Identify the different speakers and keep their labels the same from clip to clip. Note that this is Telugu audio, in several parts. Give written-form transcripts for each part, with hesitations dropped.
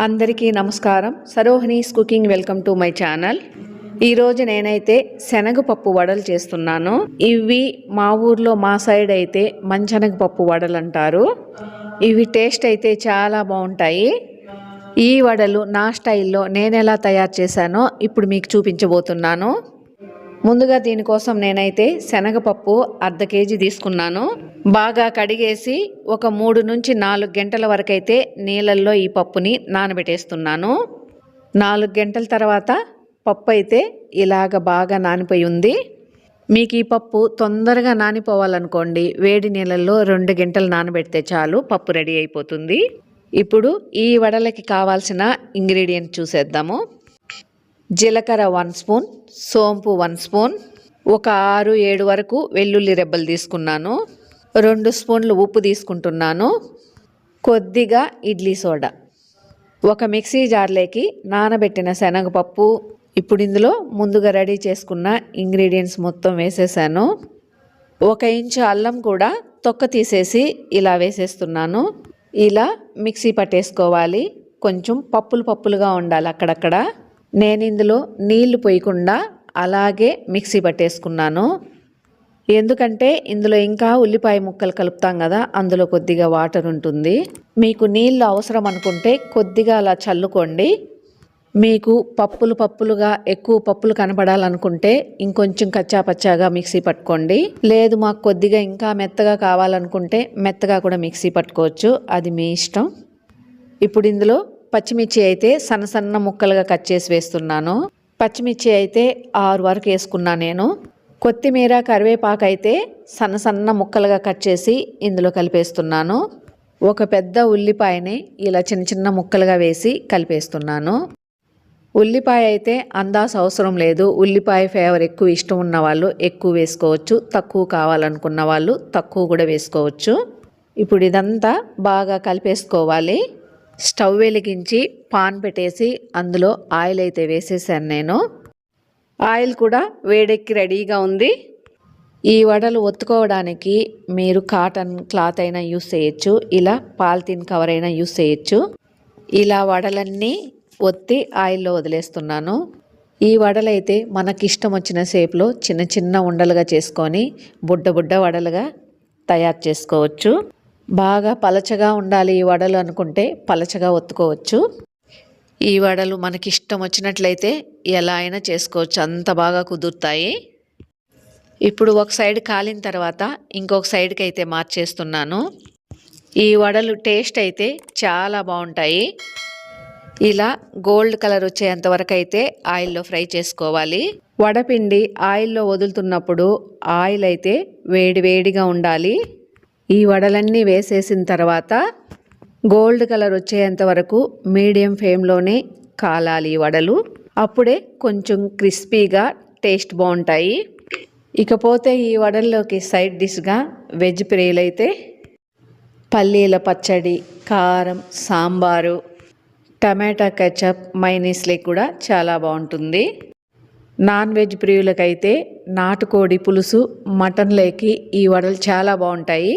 Speaker 1: అందరికీ నమస్కారం. సరోహిణీస్ cooking welcome to my channel. ఈరోజు నేనైతే శనగపప్పు వడలు చేస్తున్నాను. ఇవి మా ఊర్లో మా సైడ్ అయితే మంచనగపప్పు వడలు అంటారు. ఇవి టేస్ట్ అయితే చాలా బాగుంటాయి. ఈ వడలు నా స్టైల్లో నేను ఎలా తయారు చేశానో ఇప్పుడు మీకు చూపించబోతున్నాను. ముందుగా దీనికోసం నేనైతే శనగపప్పు అర్ధ కేజీ తీసుకున్నాను. బాగా కడిగేసి ఒక 3 నుంచి 4 గంటల వరకు అయితే నీళ్ళల్లో ఈ పప్పుని నానబెట్టేస్తున్నాను. 4 గంటల తర్వాత పప్పు అయితే ఇలాగ బాగా నానిపోయి ఉంది. మీకు ఈ పప్పు తొందరగా నానిపోవాలనుకోండి, వేడి నీళ్ళల్లో 2 గంటలు నానబెడితే చాలు, పప్పు రెడీ అయిపోతుంది. ఇప్పుడు ఈ వడలకి కావాల్సిన ఇంగ్రీడియంట్ చూసేద్దాము. జీలకర్ర 1 స్పూన్, సోంపు 1 స్పూన్, ఒక 6-7 వరకు వెల్లుల్లి రెబ్బలు తీసుకున్నాను, 2 స్పూన్లు ఉప్పు తీసుకుంటున్నాను, కొద్దిగా ఇడ్లీ సోడా, ఒక మిక్సీ జార్లోకి నానబెట్టిన శనగపప్పు. ఇప్పుడు ఇందులో ముందుగా రెడీ చేసుకున్న ఇంగ్రీడియంట్స్ మొత్తం వేసేసాను. 1 ఇంచు అల్లం కూడా తొక్క తీసేసి ఇలా వేసేస్తున్నాను. ఇలా మిక్సీ పట్టేసుకోవాలి. కొంచెం పప్పులుగా ఉండాలి అక్కడక్కడ. నేను ఇందులో నీళ్లు పోయకుండా అలాగే మిక్సీ పట్టేసుకున్నాను. ఎందుకంటే ఇందులో ఇంకా ఉల్లిపాయ ముక్కలు కలుపుతాం కదా, అందులో కొద్దిగా వాటర్ ఉంటుంది. మీకు నీళ్ళు అవసరం అనుకుంటే కొద్దిగా అలా చల్లుకోండి. మీకు పప్పులుగా ఎక్కువ పప్పులు కనపడాలనుకుంటే ఇంకొంచెం కచ్చాపచ్చాగా మిక్సీ పట్టుకోండి. లేదు మాకు కొద్దిగా ఇంకా మెత్తగా కావాలనుకుంటే మెత్తగా కూడా మిక్సీ పట్టుకోవచ్చు, అది మీ ఇష్టం. ఇప్పుడు ఇందులో పచ్చిమిర్చి అయితే సన్న ముక్కలుగా కట్ చేసి వేస్తున్నాను. పచ్చిమిర్చి అయితే 6 వరకు వేసుకున్నా నేను. కొత్తిమీర కరివేపాకు అయితే సన్న ముక్కలుగా కట్ చేసి ఇందులో కలిపేస్తున్నాను. ఒక పెద్ద ఉల్లిపాయని ఇలా చిన్న ముక్కలుగా వేసి కలిపేస్తున్నాను. ఉల్లిపాయ అయితే అందాస అవసరం లేదు. ఉల్లిపాయ ఫ్లేవర్ ఎక్కువ ఇష్టం ఉన్న వాళ్ళు ఎక్కువ వేసుకోవచ్చు, తక్కువ కావాలనుకున్న వాళ్ళు తక్కువ కూడా వేసుకోవచ్చు. ఇప్పుడు ఇదంతా బాగా కలిపేసుకోవాలి. స్టవ్ వెలిగించి పాన్ పెట్టేసి అందులో ఆయిల్ అయితే వేసేసాను నేను. ఆయిల్ కూడా వేడెక్కి రెడీగా ఉంది. ఈ వడలు ఒత్తుకోవడానికి మీరు కాటన్ క్లాత్ అయినా యూస్ చేయొచ్చు, ఇలా పాలిథిన్ కవర్ అయినా యూస్ చేయొచ్చు. ఇలా వడలన్నీ ఒత్తి ఆయిల్లో వదిలేస్తున్నాను. ఈ వడలైతే మనకి ఇష్టం వచ్చిన షేప్లో చిన్న ఉండలుగా చేసుకొని బుడ్డ వడలుగా తయారు చేసుకోవచ్చు. బాగా పలచగా ఉండాలి ఈ వడలు అనుకుంటే పలచగా ఒత్తుకోవచ్చు. ఈ వడలు మనకి ఇష్టం వచ్చినట్లయితే ఎలా అయినా చేసుకోవచ్చు, అంత బాగా కుదురుతాయి. ఇప్పుడు ఒక సైడ్ కాలిన తర్వాత ఇంకొక సైడ్కి అయితే మార్చేస్తున్నాను. ఈ వడలు టేస్ట్ అయితే చాలా బాగుంటాయి. ఇలా గోల్డ్ కలర్ వచ్చేంత వరకు అయితే ఆయిల్లో ఫ్రై చేసుకోవాలి. వడపిండి ఆయిల్లో వదులుతున్నప్పుడు ఆయిల్ అయితే వేడిగా ఉండాలి. ఈ వడలన్నీ వేసేసిన తర్వాత గోల్డ్ కలర్ వచ్చేంత వరకు మీడియం ఫ్లేమ్లోనే కాలాలి ఈ వడలు. అప్పుడే కొంచెం క్రిస్పీగా టేస్ట్ బాగుంటాయి. ఇకపోతే ఈ వడల్లోకి సైడ్ డిష్గా వెజ్ ప్రియులు అయితే పల్లీల పచ్చడి, కారం, సాంబారు, టమాటా కెచప్, మైనీస్లే కూడా చాలా బాగుంటుంది. నాన్ వెజ్ ప్రియులకైతే నాటుకోడి పులుసు, మటన్లోకి ఈ వడలు చాలా బాగుంటాయి.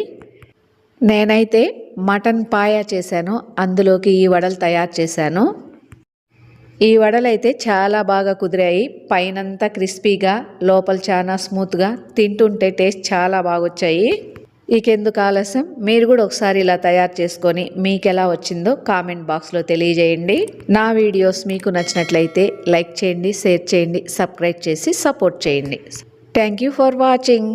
Speaker 1: నేనైతే మటన్ పాయా చేశాను, అందులోకి ఈ వడలు తయారు చేశాను. ఈ వడలు అయితే చాలా బాగా కుదిరాయి. పైనంతా క్రిస్పీగా, లోపల చాలా స్మూత్గా, తింటుంటే టేస్ట్ చాలా బాగా వచ్చాయి. ఇకెందుకు ఆలస్యం, మీరు కూడా ఒకసారి ఇలా తయారు చేసుకొని మీకు ఎలా వచ్చిందో కామెంట్ బాక్స్లో తెలియజేయండి. నా వీడియోస్ మీకు నచ్చినట్లయితే లైక్ చేయండి, షేర్ చేయండి, సబ్స్క్రైబ్ చేసి సపోర్ట్ చేయండి. Thank you for watching.